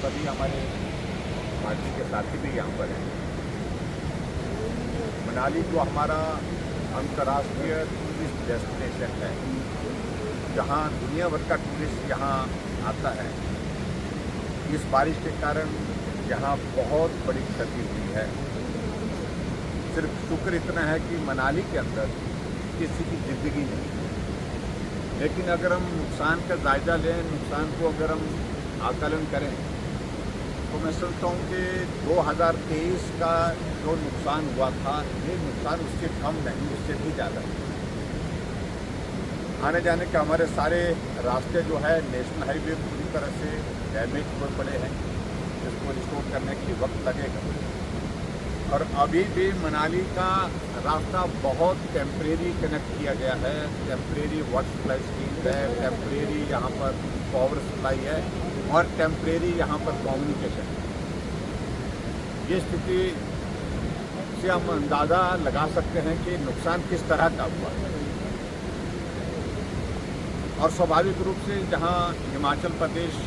सभी हमारे पार्टी के साथी भी यहाँ पर हैं। मनाली जो हमारा अंतर्राष्ट्रीय टूरिस्ट डेस्टिनेशन है, जहाँ दुनिया भर का टूरिस्ट यहाँ आता है, इस बारिश के कारण यहाँ बहुत बड़ी क्षति हुई है। सिर्फ शुक्र इतना है कि मनाली के अंदर किसी की जिंदगी नहीं है, लेकिन अगर हम नुकसान का जायजा लें, नुकसान को अगर हम आकलन करें, तो मैं सोचता हूँ कि 2023 का जो नुकसान हुआ था, ये नुकसान उससे कम नहीं, उससे भी ज़्यादा है। आने जाने के हमारे सारे रास्ते जो है नेशनल हाईवे पूरी तरह से डैमेज हुए पड़े हैं, जिसको रिस्टोर करने के लिए वक्त लगेगा। और अभी भी मनाली का रास्ता बहुत टेम्परेरी कनेक्ट किया गया है, टेम्परेरी वाटर सप्लाई स्कीम है, टेम्परेरी यहाँ पर पावर सप्लाई है और टेम्परेरी यहाँ पर कम्युनिकेशन है। ये स्थिति से हम अंदाज़ा लगा सकते हैं कि नुकसान किस तरह का हुआ है। और स्वाभाविक रूप से जहाँ हिमाचल प्रदेश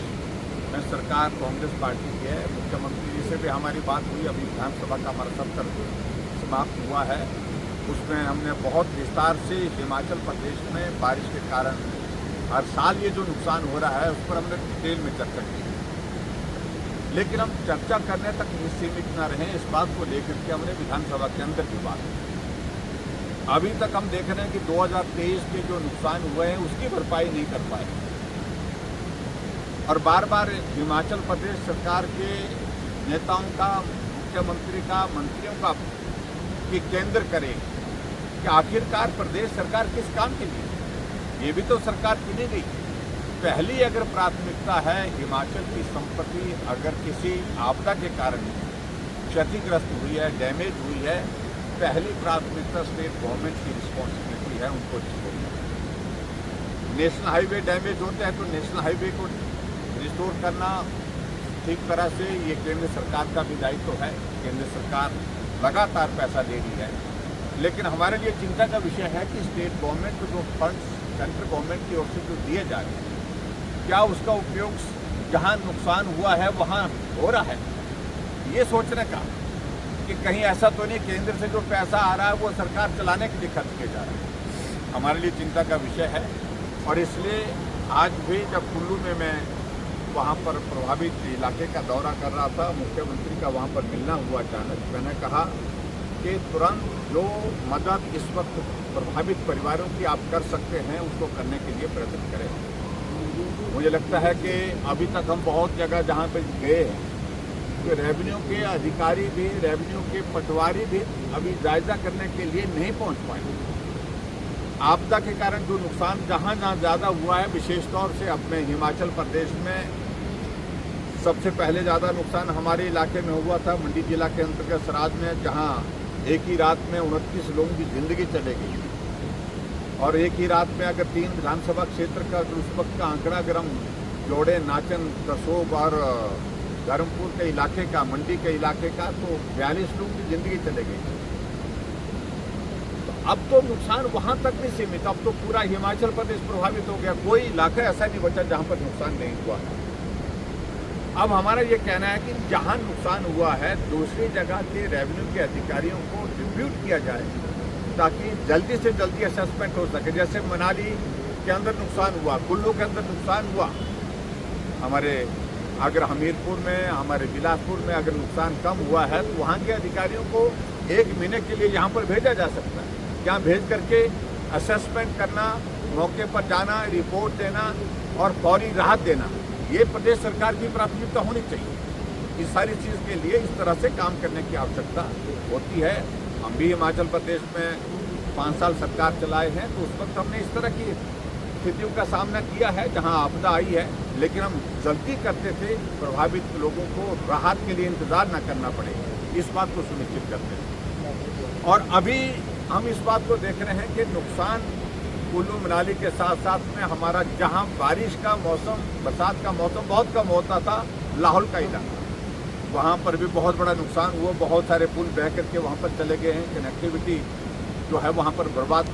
में सरकार कांग्रेस पार्टी की है, मुख्यमंत्री जी से भी हमारी बात हुई, अभी विधानसभा का हमारा सत्र समाप्त हुआ है, उसमें हमने बहुत विस्तार से हिमाचल प्रदेश में बारिश के कारण हर साल ये जो नुकसान हो रहा है उस पर हमने डिटेल में चर्चा की। लेकिन हम चर्चा करने तक सीमित न रहें, इस बात को लेकर के हमने विधानसभा के अंदर की बात की। अभी तक हम देख रहे हैं कि 2023 के जो नुकसान हुए हैं उसकी भरपाई नहीं कर पाए, और बार बार हिमाचल प्रदेश सरकार के नेताओं का, मुख्यमंत्री का, मंत्रियों का कि केंद्र करे कि आखिरकार प्रदेश सरकार किस काम के लिए, ये भी तो सरकार चुनी गई। पहली अगर प्राथमिकता है हिमाचल की संपत्ति अगर किसी आपदा के कारण क्षतिग्रस्त हुई है, डैमेज हुई है, पहली प्राथमिकता स्टेट गवर्नमेंट की रिस्पॉन्सिबिलिटी है उनको रिस्टोर करना। नेशनल हाईवे डैमेज होते हैं तो नेशनल हाईवे को रिस्टोर करना ठीक तरह से ये केंद्र सरकार का भी दायित्व है। केंद्र सरकार लगातार पैसा दे रही है, लेकिन हमारे लिए चिंता का विषय है कि स्टेट गवर्नमेंट को जो फंड्स सेंट्रल गवर्नमेंट की ओर से जो दिए जा रहे हैं, क्या उसका उपयोग जहां नुकसान हुआ है वहां हो रहा है, ये सोचने का कि कहीं ऐसा तो नहीं केंद्र से जो पैसा आ रहा है वो सरकार चलाने के लिए खर्च किया जा रहा है, हमारे लिए चिंता का विषय है। और इसलिए आज भी जब कुल्लू में मैं वहाँ पर प्रभावित इलाके का दौरा कर रहा था, मुख्यमंत्री का वहाँ पर मिलना हुआ अचानक, मैंने कहा कि तुरंत जो मदद इस वक्त प्रभावित परिवारों की आप कर सकते हैं उसको करने के लिए प्रयत्न करें। मुझे लगता है कि अभी तक हम बहुत जगह जहाँ पर गए हैं तो रेवेन्यू के अधिकारी भी, रेवेन्यू के पटवारी भी अभी जायजा करने के लिए नहीं पहुँच पाए। आपदा के कारण जो नुकसान जहाँ जहाँ ज़्यादा हुआ है, विशेष तौर से अपने हिमाचल प्रदेश में सबसे पहले ज़्यादा नुकसान हमारे इलाके में हुआ था, मंडी जिला के अंतर्गत सराज में, जहाँ एक ही रात में 29 लोगों की ज़िंदगी चले गई। और एक ही रात में अगर 3 विधानसभा क्षेत्र का जो उस वक्त का आंकड़ा अगर हम जोड़े, नाचन, कसोग और धर्मपुर के इलाके का, मंडी के इलाके का, तो 42 लोगों की ज़िंदगी चले गई। अब तो नुकसान वहां तक नहीं सीमित, अब तो पूरा हिमाचल प्रदेश प्रभावित हो गया, कोई इलाका ऐसा नहीं बचा जहां पर नुकसान नहीं हुआ है। अब हमारा ये कहना है कि जहां नुकसान हुआ है दूसरी जगह के रेवेन्यू के अधिकारियों को डिप्यूट किया जाए ताकि जल्दी से जल्दी असेसमेंट हो सके। जैसे मनाली के अंदर नुकसान हुआ, कुल्लू के अंदर नुकसान हुआ, हमारे अगर हमीरपुर में, हमारे बिलासपुर में अगर नुकसान कम हुआ है तो वहाँ के अधिकारियों को 1 महीने के लिए यहाँ पर भेजा जा सकता है। यहाँ भेज करके असेसमेंट करना, मौके पर जाना, रिपोर्ट देना और फौरी राहत देना, ये प्रदेश सरकार की प्राथमिकता होनी चाहिए। इस सारी चीज़ के लिए इस तरह से काम करने की आवश्यकता होती है। हम भी हिमाचल प्रदेश में 5 साल सरकार चलाए हैं, तो उस वक्त हमने इस तरह की स्थितियों का सामना किया है जहां आपदा आई है, लेकिन हम जल्दी करते थे प्रभावित लोगों को राहत के लिए इंतज़ार न करना पड़े, इस बात को सुनिश्चित करते थे। और अभी हम इस बात को देख रहे हैं कि नुकसान कुल्लू मनाली के साथ साथ में हमारा जहां बारिश का मौसम, बरसात का मौसम बहुत कम होता था, लाहौल का इलाका, वहां पर भी बहुत बड़ा नुकसान हुआ। बहुत सारे पुल बह करके वहां पर चले गए हैं, कनेक्टिविटी जो है वहां पर बर्बाद